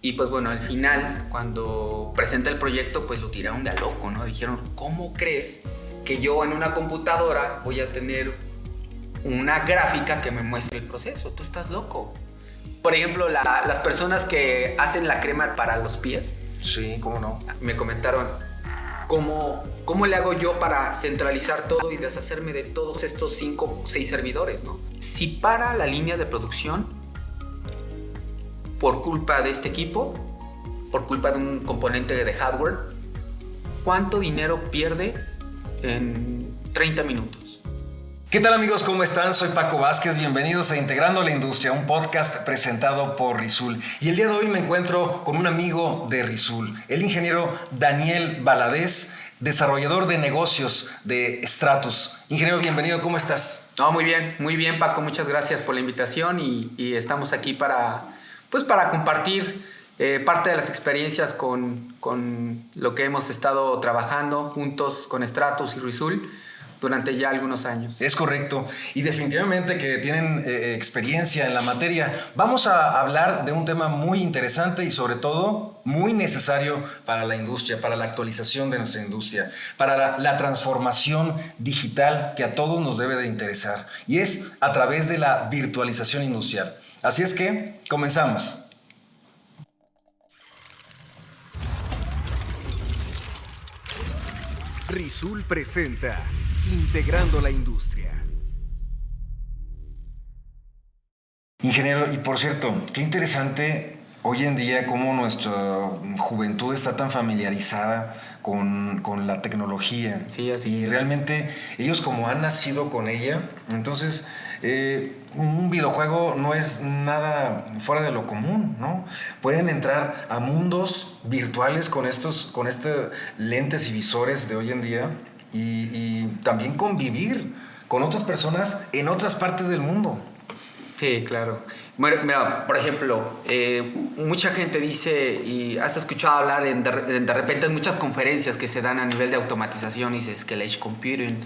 Y pues bueno, al final, cuando presenté el proyecto, pues lo tiraron de a loco, ¿no? Dijeron, ¿cómo crees que yo en una computadora voy a tener una gráfica que me muestre el proceso? Tú estás loco. Por ejemplo, las personas que hacen la crema para los pies. Sí, ¿cómo no? Me comentaron, ¿cómo le hago yo para centralizar todo y deshacerme de todos estos 5 o 6 servidores, ¿no? Si para la línea de producción por culpa de este equipo, por culpa de un componente de hardware, ¿cuánto dinero pierde en 30 minutos? ¿Qué tal, amigos? ¿Cómo están? Soy Paco Vázquez. Bienvenidos a Integrando la Industria, un podcast presentado por Risoul. Y el día de hoy me encuentro con un amigo de Risoul, el ingeniero Daniel Valadez, desarrollador de negocios de Stratus. Ingeniero, bienvenido. ¿Cómo estás? No, muy bien, Paco. Muchas gracias por la invitación y estamos aquí para compartir parte de las experiencias con lo que hemos estado trabajando juntos con Stratus y Risoul durante ya algunos años. Es correcto. Y definitivamente que tienen experiencia en la materia. Vamos a hablar de un tema muy interesante y sobre todo muy necesario para la industria, para la actualización de nuestra industria, para la transformación digital que a todos nos debe de interesar. Y es a través de la virtualización industrial. Así es que comenzamos. Risoul presenta Integrando la Industria. Ingeniero, y por cierto, qué interesante hoy en día cómo nuestra juventud está tan familiarizada con la tecnología. Sí, así. Y realmente ellos como han nacido con ella, entonces un videojuego no es nada fuera de lo común, ¿no? Pueden entrar a mundos virtuales con estos lentes y visores de hoy en día y también convivir con otras personas en otras partes del mundo. Sí, claro. Bueno, mira, por ejemplo, mucha gente dice, y has escuchado hablar de repente en muchas conferencias que se dan a nivel de automatización, y dices que el edge computing,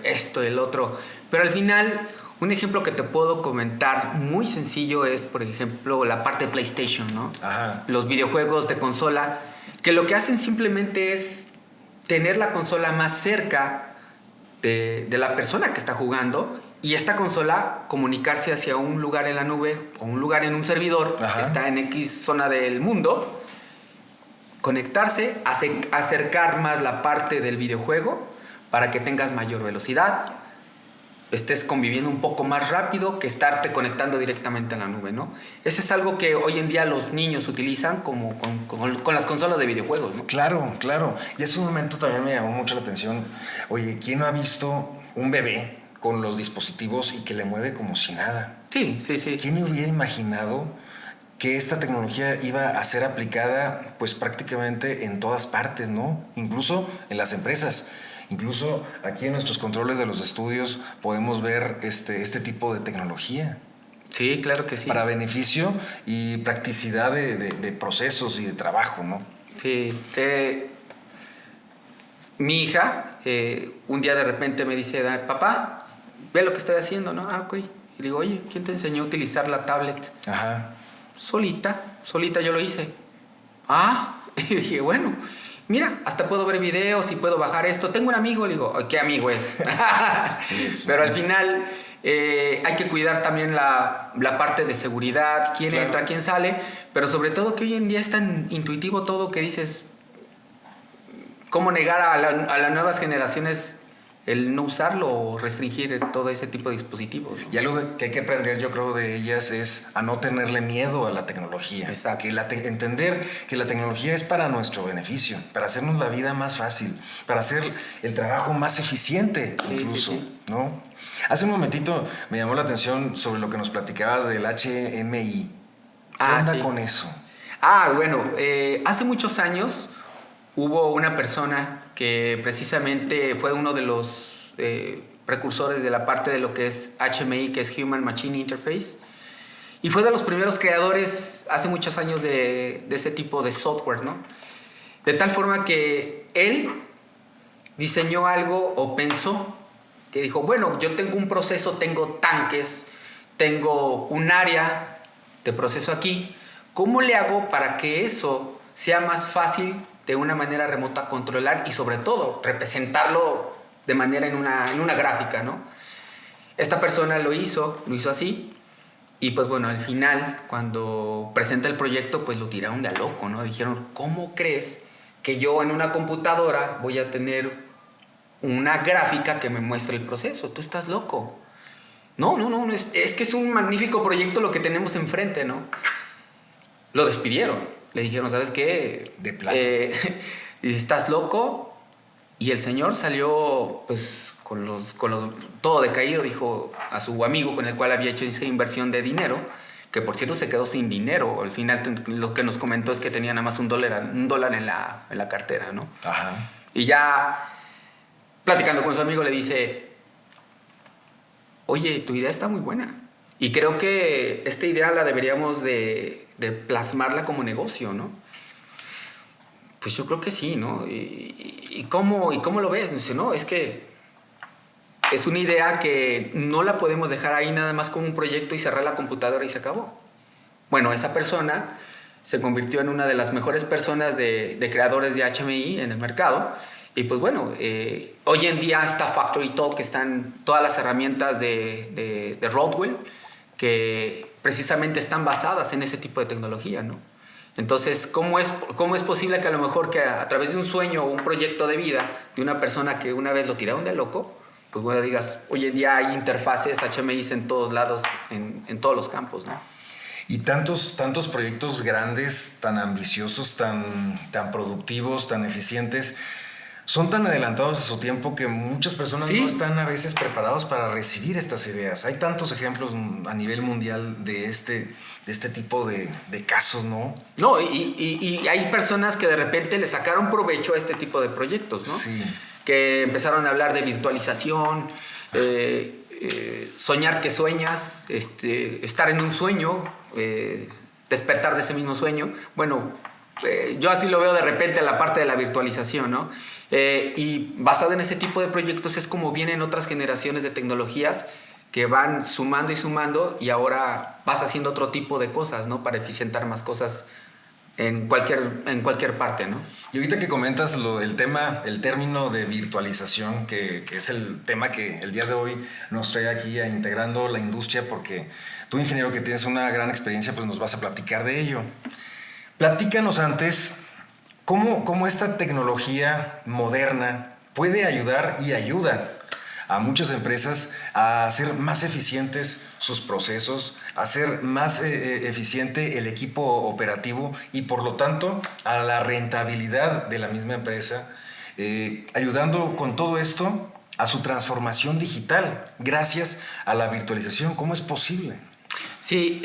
esto, el otro, pero al final, un ejemplo que te puedo comentar muy sencillo es, por ejemplo, la parte de PlayStation, ¿no? Ajá. Los videojuegos de consola, que lo que hacen simplemente es tener la consola más cerca de la persona que está jugando, y esta consola comunicarse hacia un lugar en la nube o un lugar en un servidor. Ajá. Que está en X zona del mundo, conectarse, acercar más la parte del videojuego para que tengas mayor velocidad, estés conviviendo un poco más rápido que estarte conectando directamente a la nube, ¿no? Eso es algo que hoy en día los niños utilizan como con las consolas de videojuegos, ¿no? Claro, claro. Y ese momento también me llamó mucho la atención. Oye, ¿quién no ha visto un bebé con los dispositivos y que le mueve como si nada? Sí. ¿Quién hubiera imaginado que esta tecnología iba a ser aplicada pues prácticamente en todas partes, ¿no? Incluso en las empresas. Incluso aquí en nuestros controles de los estudios podemos ver este tipo de tecnología. Sí, claro que sí. Para beneficio y practicidad de procesos y de trabajo, ¿no? Sí. Mi hija un día de repente me dice, papá, ve lo que estoy haciendo, ¿no? Ah, ok. Y digo, oye, ¿quién te enseñó a utilizar la tablet? Ajá. Solita yo lo hice. Ah, y dije, bueno, mira, hasta puedo ver videos y puedo bajar esto. Tengo un amigo, le digo, ¿qué amigo es? Sí, es pero al final hay que cuidar también la parte de seguridad, quién Claro. entra, quién sale, pero sobre todo que hoy en día es tan intuitivo todo que dices, ¿cómo negar a las nuevas generaciones el no usarlo o restringir todo ese tipo de dispositivos, ¿no? Y algo que hay que aprender, yo creo, de ellas es a no tenerle miedo a la tecnología. Exacto. Entender que la tecnología es para nuestro beneficio, para hacernos la vida más fácil, para hacer el trabajo más eficiente, incluso, Sí. ¿no? Hace un momentito me llamó la atención sobre lo que nos platicabas del HMI. ¿Qué onda Sí. con eso? Bueno, hace muchos años hubo una persona que precisamente fue uno de los precursores de la parte de lo que es HMI, que es Human Machine Interface, y fue de los primeros creadores hace muchos años de ese tipo de software, ¿no? De tal forma que él diseñó algo o pensó que dijo, bueno, yo tengo un proceso, tengo tanques, tengo un área de proceso aquí, ¿cómo le hago para que eso sea más fácil de una manera remota controlar y sobre todo representarlo de manera en una gráfica, ¿no? Esta persona lo hizo así y pues bueno, al final cuando presenta el proyecto pues lo tiraron de a loco, ¿no? Dijeron, ¿cómo crees que yo en una computadora voy a tener una gráfica que me muestre el proceso? Tú estás loco. No, es que es un magnífico proyecto lo que tenemos enfrente, ¿no? Lo despidieron. Le dijeron, ¿sabes qué? De plano. ¿Estás loco? Y el señor salió, pues, todo decaído, dijo a su amigo con el cual había hecho esa inversión de dinero, que por cierto se quedó sin dinero. Al final lo que nos comentó es que tenía nada más $1 en la cartera, ¿no? Ajá. Y ya, platicando con su amigo, le dice, oye, tu idea está muy buena. Y creo que esta idea la deberíamos de plasmarla como negocio, ¿no? Pues yo creo que sí, ¿no? ¿Y cómo lo ves? Dice, no, es que es una idea que no la podemos dejar ahí nada más como un proyecto y cerrar la computadora y se acabó. Bueno, esa persona se convirtió en una de las mejores personas de creadores de HMI en el mercado. Y pues bueno, hoy en día está Factory Talk, que están todas las herramientas de Rodwell, que precisamente están basadas en ese tipo de tecnología, ¿no? Entonces, ¿cómo es posible que a lo mejor que a través de un sueño o un proyecto de vida de una persona que una vez lo tiraron de loco, pues bueno, digas, hoy en día hay interfaces HMI en todos lados, en todos los campos, ¿no? Y tantos proyectos grandes, tan ambiciosos, tan productivos, tan eficientes, son tan adelantados a su tiempo que muchas personas ¿Sí? no están a veces preparados para recibir estas ideas. Hay tantos ejemplos a nivel mundial de este tipo de casos, ¿no? No, y hay personas que de repente le sacaron provecho a este tipo de proyectos, ¿no? Sí. Que empezaron a hablar de virtualización, soñar que sueñas, estar en un sueño, despertar de ese mismo sueño. Bueno, yo así lo veo de repente a la parte de la virtualización, ¿no? Y basado en ese tipo de proyectos es como vienen otras generaciones de tecnologías que van sumando y ahora vas haciendo otro tipo de cosas, ¿no? Para eficientar más cosas en cualquier parte, ¿no? Y ahorita que comentas el término de virtualización, que es el tema que el día de hoy nos trae aquí a Integrando la Industria, porque tú, ingeniero, que tienes una gran experiencia, pues nos vas a platicar de ello. Platícanos antes cómo esta tecnología moderna puede ayudar y ayuda a muchas empresas a hacer más eficientes sus procesos, a hacer más eficiente el equipo operativo y por lo tanto a la rentabilidad de la misma empresa, ayudando con todo esto a su transformación digital gracias a la virtualización. ¿Cómo es posible? Sí,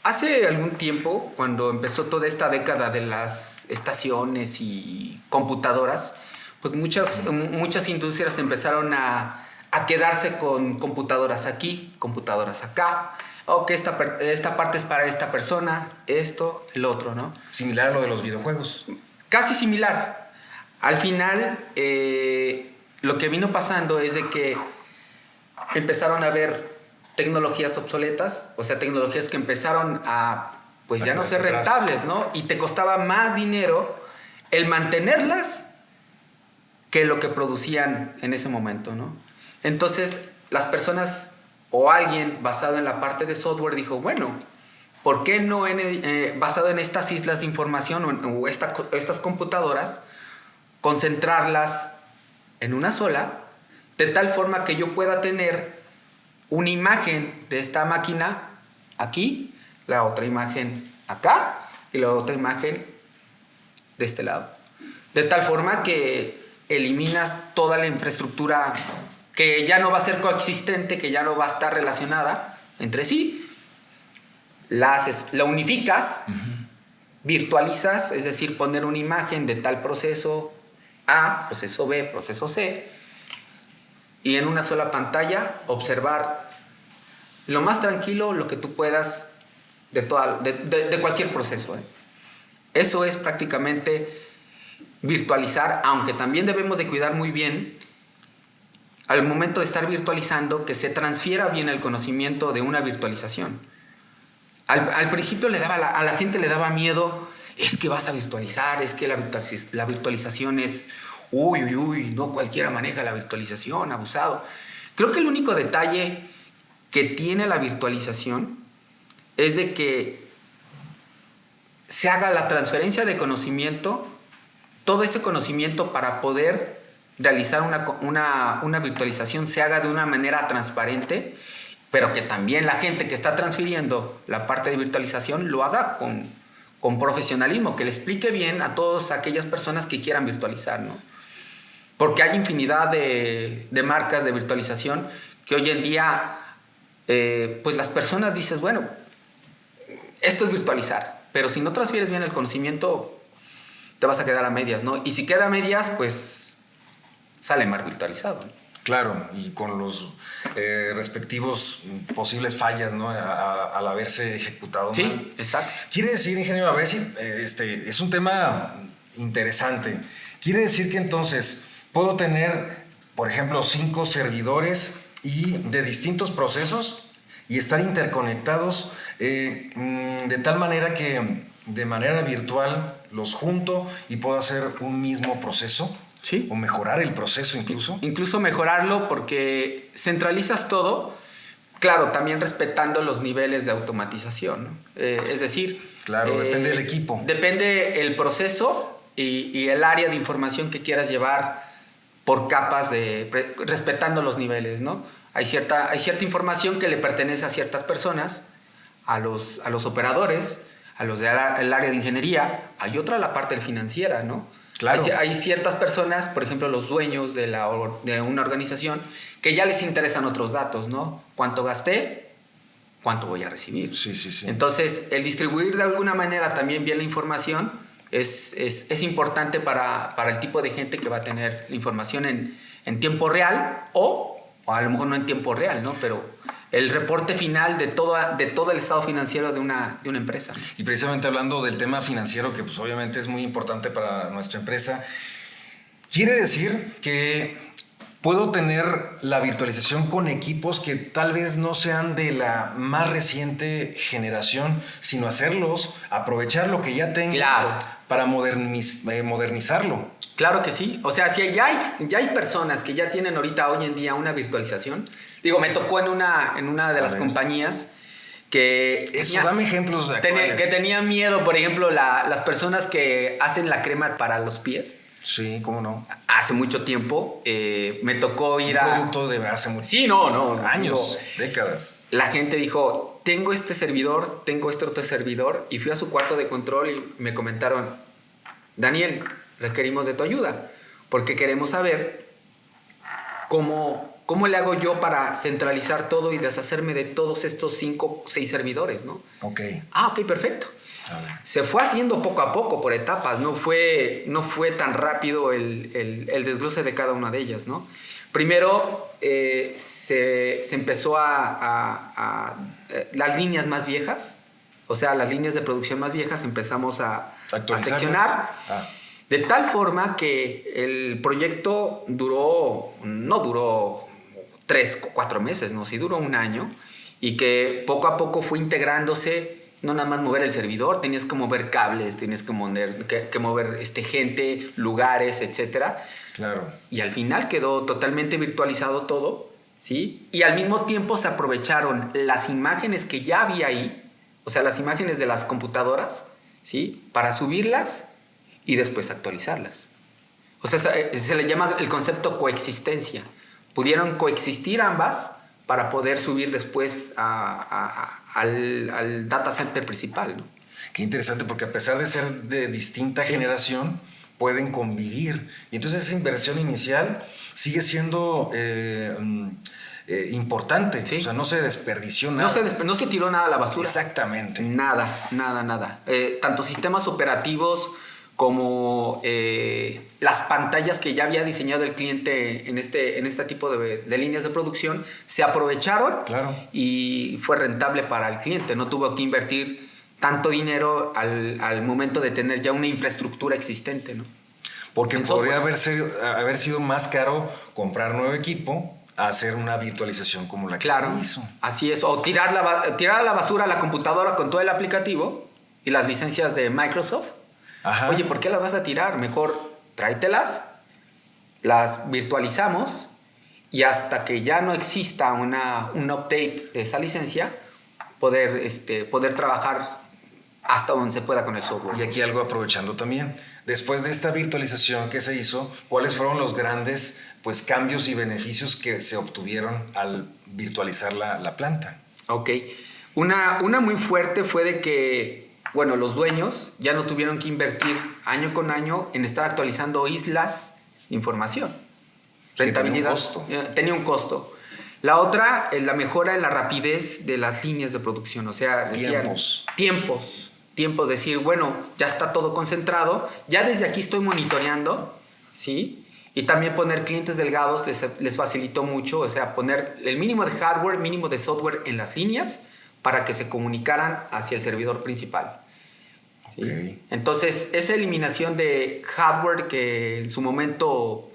hace algún tiempo, cuando empezó toda esta década de las estaciones y computadoras, pues muchas industrias empezaron a quedarse con computadoras aquí, computadoras acá. Ok, esta parte es para esta persona, esto, el otro, ¿no? Similar a lo de los videojuegos. Casi similar. Al final, lo que vino pasando es de que empezaron a haber tecnologías obsoletas, o sea, tecnologías que empezaron a, pues ya no ser rentables, ¿no? Y te costaba más dinero el mantenerlas que lo que producían en ese momento, ¿no? Entonces, las personas o alguien basado en la parte de software dijo, bueno, ¿por qué no basado en estas islas de información o estas computadoras, concentrarlas en una sola, de tal forma que yo pueda tener una imagen de esta máquina aquí, la otra imagen acá y la otra imagen de este lado? De tal forma que eliminas toda la infraestructura que ya no va a ser coexistente, que ya no va a estar relacionada entre sí. La unificas, virtualizas, es decir, poner una imagen de tal proceso A, proceso B, proceso C, y en una sola pantalla observar lo más tranquilo lo que tú puedas de cualquier proceso. Eso es prácticamente virtualizar, aunque también debemos de cuidar muy bien al momento de estar virtualizando que se transfiera bien el conocimiento de una virtualización. Al principio a la gente le daba miedo, es que vas a virtualizar, es que la virtualización es, uy, no cualquiera maneja la virtualización, abusado. Creo que el único detalle que tiene la virtualización es de que se haga la transferencia de conocimiento, todo ese conocimiento para poder realizar una virtualización se haga de una manera transparente, pero que también la gente que está transfiriendo la parte de virtualización lo haga con profesionalismo, que le explique bien a todas aquellas personas que quieran virtualizar, ¿no? Porque hay infinidad de marcas de virtualización que hoy en día, pues las personas dices, bueno, esto es virtualizar, pero si no transfieres bien el conocimiento, te vas a quedar a medias, ¿no? Y si queda a medias, pues sale mal virtualizado, ¿no? Claro, y con los respectivos posibles fallas, ¿no? Al haberse ejecutado mal. Sí, exacto. Quiere decir, ingeniero, a ver si es un tema interesante. Quiere decir que entonces puedo tener, por ejemplo, 5 servidores y de distintos procesos y estar interconectados de tal manera que de manera virtual los junto y puedo hacer un mismo proceso. Sí. O mejorar el proceso incluso. Incluso mejorarlo porque centralizas todo, claro, también respetando los niveles de automatización, ¿no? Es decir... Claro, depende del equipo. Depende el proceso y el área de información que quieras llevar por capas, respetando los niveles, ¿no? Hay cierta información que le pertenece a ciertas personas, a los operadores, a los del área de ingeniería, hay otra la parte financiera, ¿no? Claro. Hay ciertas personas, por ejemplo, los dueños de una organización, que ya les interesan otros datos, ¿no? ¿Cuánto gasté? ¿Cuánto voy a recibir? Sí. Entonces, el distribuir de alguna manera también bien la información es importante para el tipo de gente que va a tener la información en tiempo real o a lo mejor no en tiempo real, ¿no? Pero el reporte final de todo el estado financiero de una empresa. Y precisamente hablando del tema financiero, que pues obviamente es muy importante para nuestra empresa, quiere decir que puedo tener la virtualización con equipos que tal vez no sean de la más reciente generación, sino aprovechar lo que ya tengo, claro, para modernizarlo. Claro que sí. O sea, si ya hay personas que ya tienen ahorita, hoy en día, una virtualización. Digo, me tocó en una de las compañías que... Eso, dame ejemplos de que tenían miedo, por ejemplo, las personas que hacen la crema para los pies. Sí, ¿cómo no? Hace mucho tiempo me tocó ir a... Un producto de hace mucho Sí, no. años, Digo, décadas. La gente dijo, tengo este servidor, tengo este otro servidor, y fui a su cuarto de control y me comentaron, Daniel, requerimos de tu ayuda, porque queremos saber cómo le hago yo para centralizar todo y deshacerme de todos estos 5 o 6 servidores, ¿no? Ok. Ok, perfecto. Se fue haciendo poco a poco, por etapas, no fue tan rápido el desglose de cada una de ellas, ¿no? Primero se empezó a las líneas más viejas, o sea, las líneas de producción más viejas empezamos a seccionar. De tal forma que el proyecto no duró 3 o 4 meses, no, sí duró 1 año, y que poco a poco fue integrándose, no nada más mover el servidor, tenías que mover cables, tenías que mover gente, lugares, etcétera. Claro. Y al final quedó totalmente virtualizado todo, ¿sí? Y al mismo tiempo se aprovecharon las imágenes que ya había ahí, o sea, las imágenes de las computadoras, ¿sí? Para subirlas y después actualizarlas. O sea, se le llama el concepto coexistencia. Pudieron coexistir ambas para poder subir después al data center principal, ¿no? Qué interesante, porque a pesar de ser de distinta generación, pueden convivir. Y entonces esa inversión inicial sigue siendo importante. Sí. O sea, no se desperdició nada. No se tiró nada a la basura. Exactamente. Nada. Tanto sistemas operativos como las pantallas que ya había diseñado el cliente en este tipo de líneas de producción se aprovecharon. Claro. Y fue rentable para el cliente. No tuvo que invertir tanto dinero al momento de tener ya una infraestructura existente, ¿no? Porque podría haber sido más caro comprar nuevo equipo a hacer una virtualización como la que Claro, se hizo. así es. O tirar a la basura la computadora con todo el aplicativo y las licencias de Microsoft. Ajá. Oye, ¿por qué las vas a tirar? Mejor tráetelas, las virtualizamos y hasta que ya no exista un update de esa licencia, poder trabajar hasta donde se pueda con el software. Y aquí algo aprovechando también. Después de esta virtualización que se hizo, ¿cuáles fueron los grandes cambios y beneficios que se obtuvieron al virtualizar la planta? Ok. Una muy fuerte fue de que, bueno, los dueños ya no tuvieron que invertir año con año en estar actualizando islas de información. Rentabilidad. Tenía un costo. La otra, la mejora en la rapidez de las líneas de producción. O sea, decían, tiempos, decir, bueno, ya está todo concentrado, ya desde aquí estoy monitoreando, ¿sí? Y también poner clientes delgados les facilitó mucho, o sea, poner el mínimo de hardware, mínimo de software en las líneas para que se comunicaran hacia el servidor principal. ¿Sí? Okay. Entonces, esa eliminación de hardware que en su momento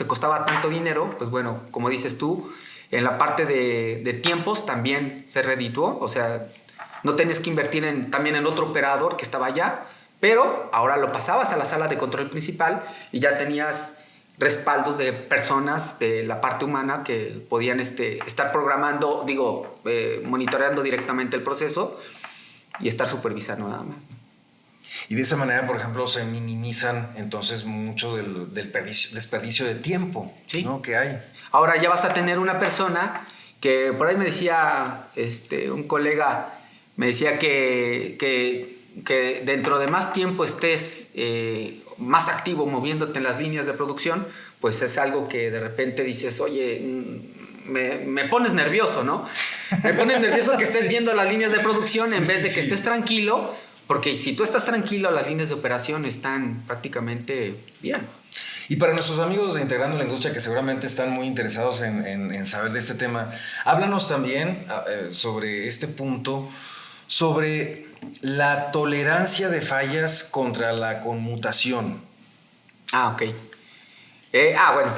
costaba tanto dinero, pues bueno, como dices tú, en la parte de tiempos también se redituó, o sea, no tenías que invertir también en otro operador que estaba allá, pero ahora lo pasabas a la sala de control principal y ya tenías respaldos de personas de la parte humana que podían estar programando, monitoreando directamente el proceso y estar supervisando nada más. Y de esa manera, por ejemplo, se minimizan entonces mucho del desperdicio de tiempo, sí, ¿no? que hay. Ahora ya vas a tener una persona que por ahí me decía un colega, me decía que dentro de más tiempo estés más activo moviéndote en las líneas de producción, pues es algo que de repente dices, oye, me pones nervioso, ¿no? Me pones nervioso que estés viendo las líneas de producción en vez de que estés tranquilo, porque si tú estás tranquilo, las líneas de operación están prácticamente bien. Y para nuestros amigos de Integrando la Industria que seguramente están muy interesados en saber de este tema, háblanos también sobre este punto, sobre la tolerancia de fallas contra la conmutación. Ok. Bueno,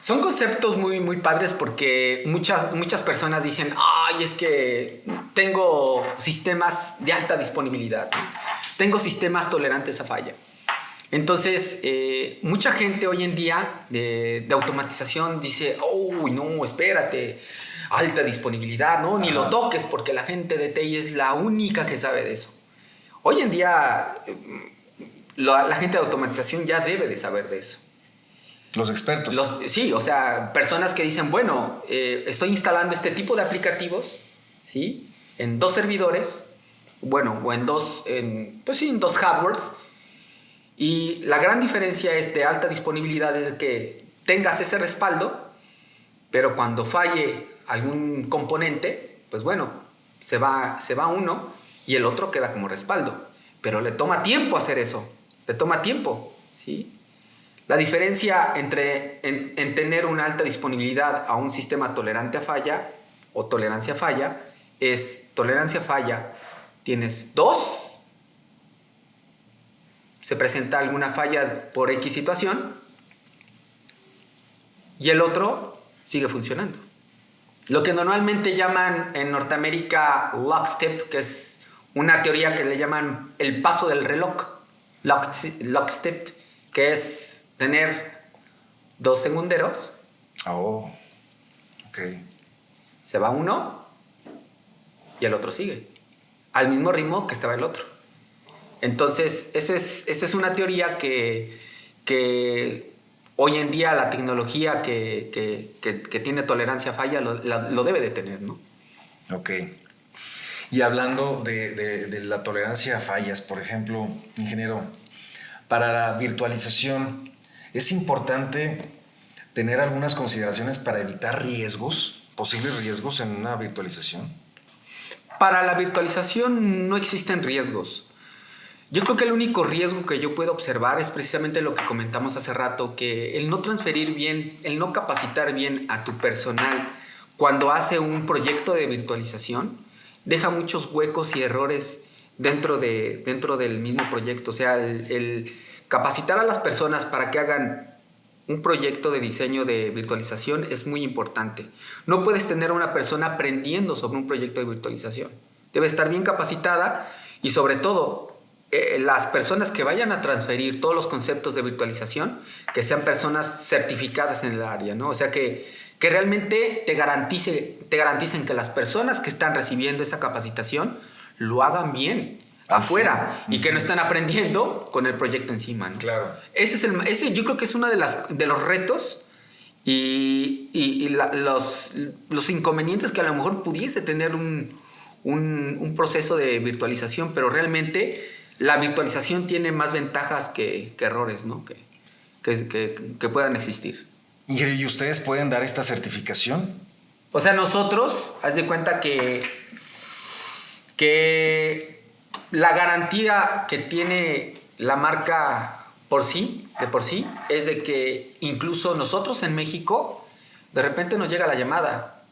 son conceptos muy, muy padres porque muchas personas dicen, ay, es que tengo sistemas de alta disponibilidad, tengo sistemas tolerantes a falla. Entonces, mucha gente hoy en día de automatización dice, uy, no, espérate, alta disponibilidad, ¿no? Ni lo toques porque la gente de TI es la única que sabe de eso. Hoy en día, la gente de automatización ya debe de saber de eso. Los expertos. Sí, o sea, personas que dicen, bueno, estoy instalando este tipo de aplicativos, ¿sí? En 2 servidores, bueno, o en dos hardwares. Y la gran diferencia es de alta disponibilidad es que tengas ese respaldo, pero cuando falle algún componente, pues bueno, se va uno y el otro queda como respaldo. Pero le toma tiempo hacer eso, le toma tiempo, ¿sí? La diferencia entre en tener una alta disponibilidad a un sistema tolerante a falla o tolerancia a falla es tolerancia a falla. Tienes 2, se presenta alguna falla por X situación y el otro sigue funcionando. Lo que normalmente llaman en Norteamérica lockstep, que es una teoría que le llaman el paso del reloj, lockstep, que es tener 2 segunderos. Oh, ok. Se va uno y el otro sigue al mismo ritmo que estaba el otro. Entonces, esa es una teoría que hoy en día la tecnología que tiene tolerancia a falla lo debe de tener, ¿no? Ok. Y hablando de la tolerancia a fallas, por ejemplo, ingeniero, para la virtualización, ¿es importante tener algunas consideraciones para evitar posibles riesgos en una virtualización? Para la virtualización no existen riesgos. Yo creo que el único riesgo que yo puedo observar es precisamente lo que comentamos hace rato, que el no transferir bien, el no capacitar bien a tu personal cuando hace un proyecto de virtualización, deja muchos huecos y errores dentro del mismo proyecto. O sea, el capacitar a las personas para que hagan un proyecto de diseño de virtualización es muy importante. No puedes tener a una persona aprendiendo sobre un proyecto de virtualización. Debe estar bien capacitada y sobre todo las personas que vayan a transferir todos los conceptos de virtualización, que sean personas certificadas en el área, ¿no? O sea, que realmente te garanticen que las personas que están recibiendo esa capacitación lo hagan bien afuera y que no están aprendiendo con el proyecto encima, ¿no? Claro. Ese yo creo que es uno de los retos y los inconvenientes que a lo mejor pudiese tener un proceso de virtualización, pero realmente la virtualización tiene más ventajas que errores, ¿no? que puedan existir. Ingeniero, ¿y ustedes pueden dar esta certificación? O sea, nosotros, haz de cuenta que la garantía que tiene la marca de por sí, es de que incluso nosotros en México, de repente nos llega la llamada.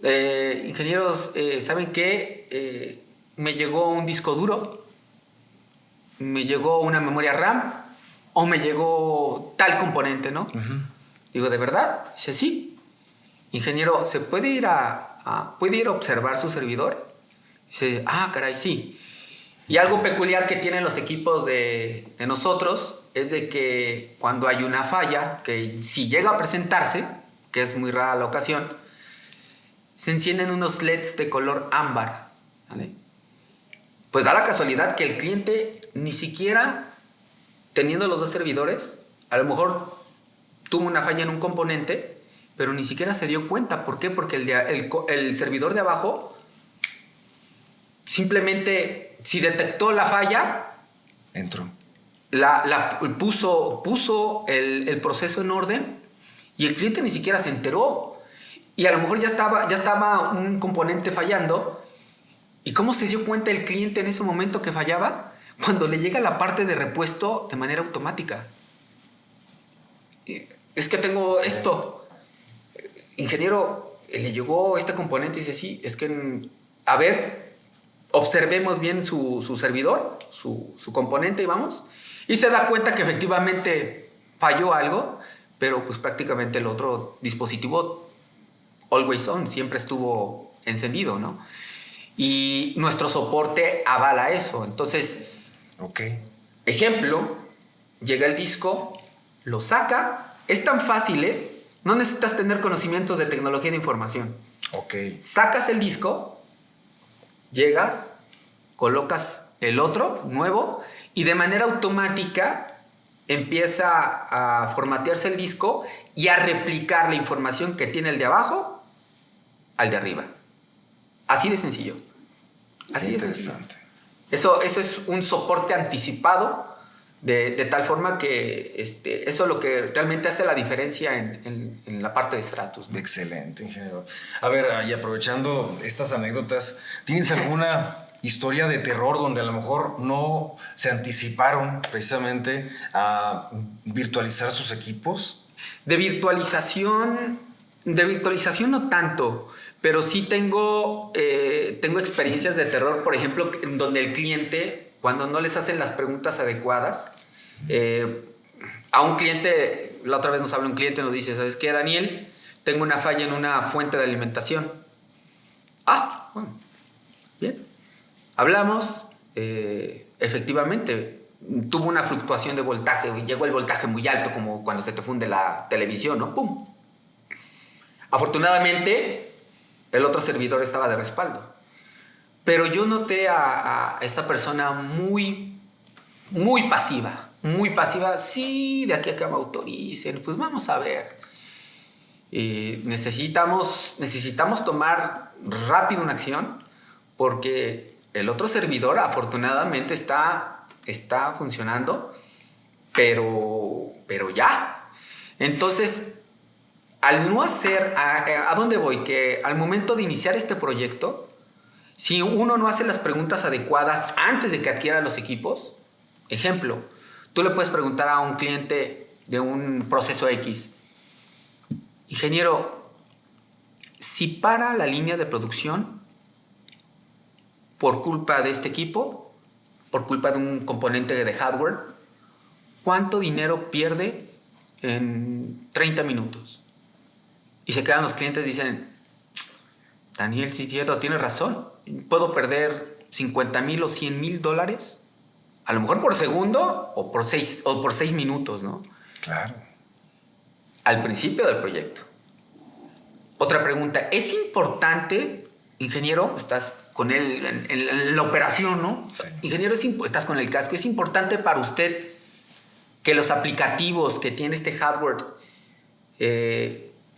Ingenieros, ¿saben qué? Me llegó un disco duro, me llegó una memoria RAM o me llegó tal componente, ¿no? Uh-huh. Digo, ¿de verdad? Dice, sí. Ingeniero, ¿se puede ir puede ir a observar su servidor? Dice, caray, sí. Y algo peculiar que tienen los equipos de nosotros es de que cuando hay una falla, que si llega a presentarse, que es muy rara la ocasión, se encienden unos LEDs de color ámbar, ¿vale? Pues da la casualidad que el cliente, ni siquiera teniendo los dos servidores, a lo mejor tuvo una falla en un componente, pero ni siquiera se dio cuenta. ¿Por qué? Porque el servidor de abajo simplemente, si detectó la falla, entró. Puso el proceso en orden y el cliente ni siquiera se enteró. Y a lo mejor ya estaba un componente fallando. ¿Y cómo se dio cuenta el cliente en ese momento que fallaba? Cuando le llega la parte de repuesto de manera automática. Es que tengo esto. Ingeniero, le llegó este componente y dice, sí, es que, a ver, observemos bien su servidor, su componente y vamos. Y se da cuenta que efectivamente falló algo, pero pues prácticamente el otro dispositivo always on, siempre estuvo encendido, ¿no? Y nuestro soporte avala eso. Entonces, ejemplo, llega el disco, lo saca, es tan fácil, ¿eh? No necesitas tener conocimientos de tecnología de información. Sacas el disco, llegas, colocas el otro, nuevo, y de manera automática empieza a formatearse el disco y a replicar la información que tiene el de abajo al de arriba. Así de sencillo. Así de sencillo. Eso es un soporte anticipado de tal forma que eso es lo que realmente hace la diferencia en la parte de Stratus, ¿no? Excelente, ingeniero. A ver, y aprovechando estas anécdotas, ¿tienes alguna historia de terror donde a lo mejor no se anticiparon precisamente a virtualizar sus equipos? De virtualización no tanto, pero sí tengo experiencias de terror, por ejemplo, en donde el cliente, cuando no les hacen las preguntas adecuadas, a un cliente, la otra vez nos habla un cliente y nos dice, ¿sabes qué, Daniel? Tengo una falla en una fuente de alimentación. Bueno, bien. Hablamos, efectivamente, tuvo una fluctuación de voltaje, llegó el voltaje muy alto, como cuando se te funde la televisión, ¿no? ¡Pum! Afortunadamente, el otro servidor estaba de respaldo. Pero yo noté a esta persona muy pasiva, muy pasiva. Sí, de aquí a que me autoricen, pues vamos a ver. Necesitamos tomar rápido una acción, porque el otro servidor afortunadamente está funcionando, pero ya. Entonces, al no hacer, ¿a dónde voy? Que al momento de iniciar este proyecto, si uno no hace las preguntas adecuadas antes de que adquiera los equipos, ejemplo, tú le puedes preguntar a un cliente de un proceso X, ingeniero, si para la línea de producción por culpa de este equipo, por culpa de un componente de hardware, ¿cuánto dinero pierde en 30 minutos. Y se quedan los clientes y dicen, Daniel, sí, cierto, tienes razón. Puedo perder 50,000 o 100,000 dólares, a lo mejor por segundo o por 6 minutos, ¿no? Claro. Al principio del proyecto. Otra pregunta, ¿es importante, ingeniero, estás con él en la operación, ¿no? Sí. Ingeniero, estás con el casco, ¿es importante para usted que los aplicativos que tiene este hardware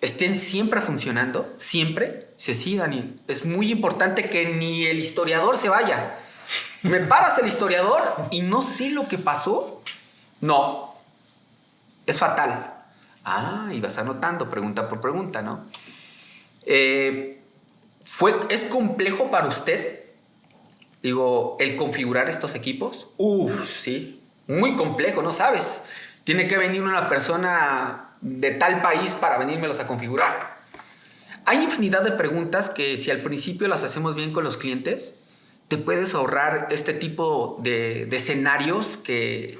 estén siempre funcionando? ¿Siempre? Dice, sí, Daniel, es muy importante que ni el historiador se vaya. ¿Me paras el historiador y no sé lo que pasó? No, es fatal. Ah, y vas anotando pregunta por pregunta, ¿no? ¿Es complejo para usted, digo, el configurar estos equipos? Sí, muy complejo, ¿no sabes? Tiene que venir una persona de tal país para venírmelos a configurar. Hay infinidad de preguntas que si al principio las hacemos bien con los clientes, te puedes ahorrar este tipo de escenarios que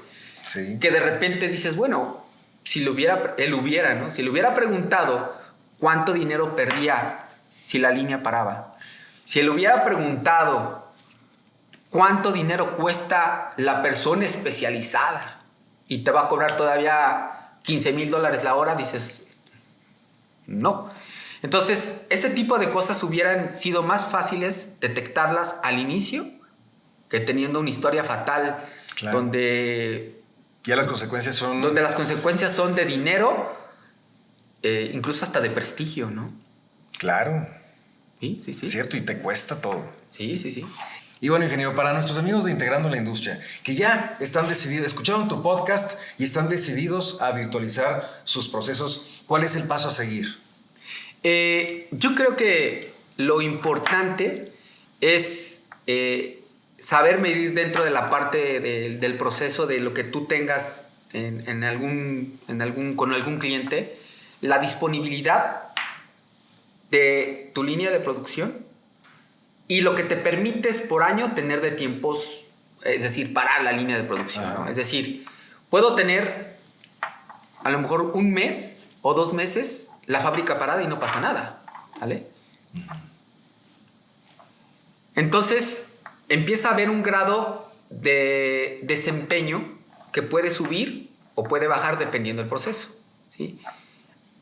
de repente dices, bueno, si lo hubiera, ¿no? Si le hubiera preguntado cuánto dinero perdía si la línea paraba, si le hubiera preguntado cuánto dinero cuesta la persona especializada y te va a cobrar todavía 15,000 dólares la hora, dices, no. Entonces, ese tipo de cosas hubieran sido más fáciles detectarlas al inicio que teniendo una historia fatal, claro, donde ya las consecuencias son... Donde las consecuencias son de dinero, incluso hasta de prestigio, ¿no? Claro. Sí. Cierto, y te cuesta todo. Sí. Y bueno, ingeniero, para nuestros amigos de Integrando la Industria, que ya están decididos, escucharon tu podcast y están decididos a virtualizar sus procesos, ¿cuál es el paso a seguir? Yo creo que lo importante es saber medir dentro de la parte del proceso de lo que tú tengas con algún cliente, la disponibilidad de tu línea de producción y lo que te permites por año tener de tiempos, es decir, parar la línea de producción, ¿no? Es decir, puedo tener a lo mejor 1 mes o 2 meses la fábrica parada y no pasa nada, ¿vale? Entonces empieza a haber un grado de desempeño que puede subir o puede bajar dependiendo del proceso, ¿sí?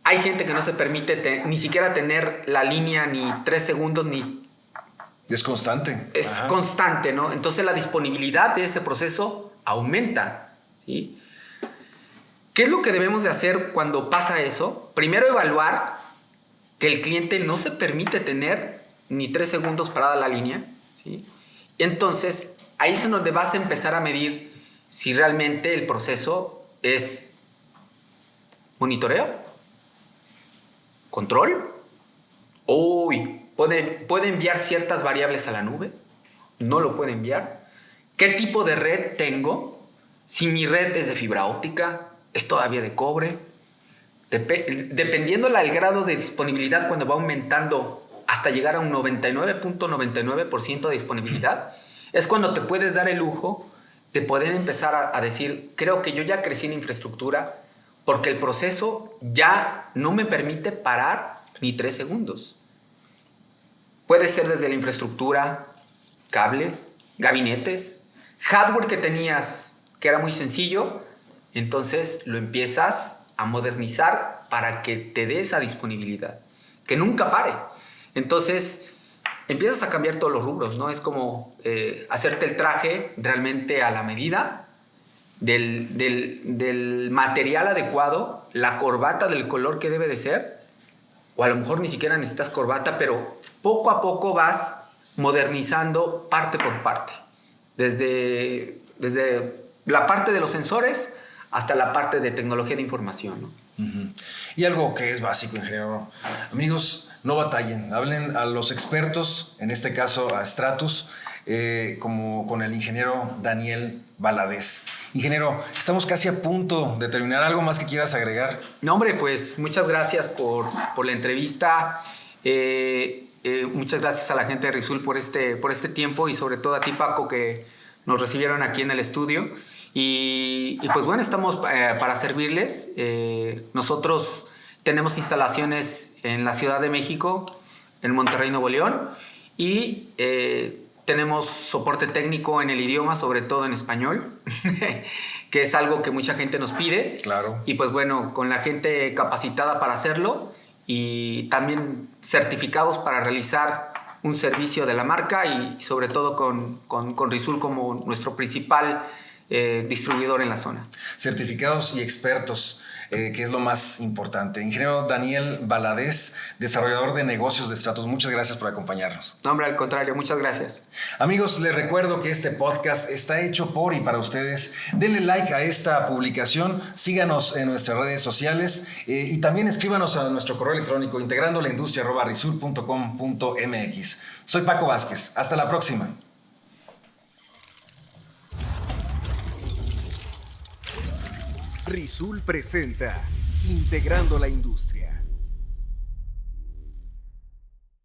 Hay gente que no se permite ni siquiera tener la línea ni 3 segundos ni... Es constante. Es constante, ¿no? Entonces la disponibilidad de ese proceso aumenta, ¿sí? ¿Qué es lo que debemos de hacer cuando pasa eso? Primero, evaluar que el cliente no se permite tener ni 3 segundos parada la línea, ¿sí? Entonces, ahí es donde vas a empezar a medir si realmente el proceso es monitoreo, control. ¿Puede enviar ciertas variables a la nube? ¿No lo puede enviar? ¿Qué tipo de red tengo? Si mi red es de fibra óptica, ¿es todavía de cobre? Dependiendo del grado de disponibilidad, cuando va aumentando hasta llegar a un 99.99% de disponibilidad, es cuando te puedes dar el lujo de poder empezar a decir, creo que yo ya crecí en infraestructura porque el proceso ya no me permite parar ni 3 segundos. Puede ser desde la infraestructura, cables, gabinetes, hardware que tenías que era muy sencillo, entonces lo empiezas a modernizar para que te dé esa disponibilidad, que nunca pare. Entonces empiezas a cambiar todos los rubros, ¿no? Es como hacerte el traje realmente a la medida, del material adecuado, la corbata del color que debe de ser, o a lo mejor ni siquiera necesitas corbata, pero poco a poco vas modernizando parte por parte, desde la parte de los sensores hasta la parte de tecnología de información, ¿no? Uh-huh. Y algo que es básico, ingeniero. Amigos, no batallen, hablen a los expertos, en este caso a Stratus, como con el ingeniero Daniel Valadez. Ingeniero, estamos casi a punto de terminar. ¿Algo más que quieras agregar? No, hombre, pues muchas gracias por la entrevista. Muchas gracias a la gente de Risul por este tiempo y sobre todo a ti, Paco, que nos recibieron aquí en el estudio. Y pues bueno, estamos para servirles. Nosotros tenemos instalaciones en la Ciudad de México, en Monterrey, Nuevo León, y tenemos soporte técnico en el idioma, sobre todo en español, que es algo que mucha gente nos pide. Claro. Y pues bueno, con la gente capacitada para hacerlo y también certificados para realizar un servicio de la marca y sobre todo con Risul como nuestro principal distribuidor en la zona. Certificados y expertos, que es lo más importante. Ingeniero Daniel Valadez, desarrollador de negocios de Stratus, muchas gracias por acompañarnos. No, hombre, al contrario, muchas gracias. Amigos, les recuerdo que este podcast está hecho por y para ustedes. Denle like a esta publicación, síganos en nuestras redes sociales y también escríbanos a nuestro correo electrónico integrandolaindustria@risul.com.mx. Soy Paco Vázquez. Hasta la próxima. Risul presenta Integrando la Industria.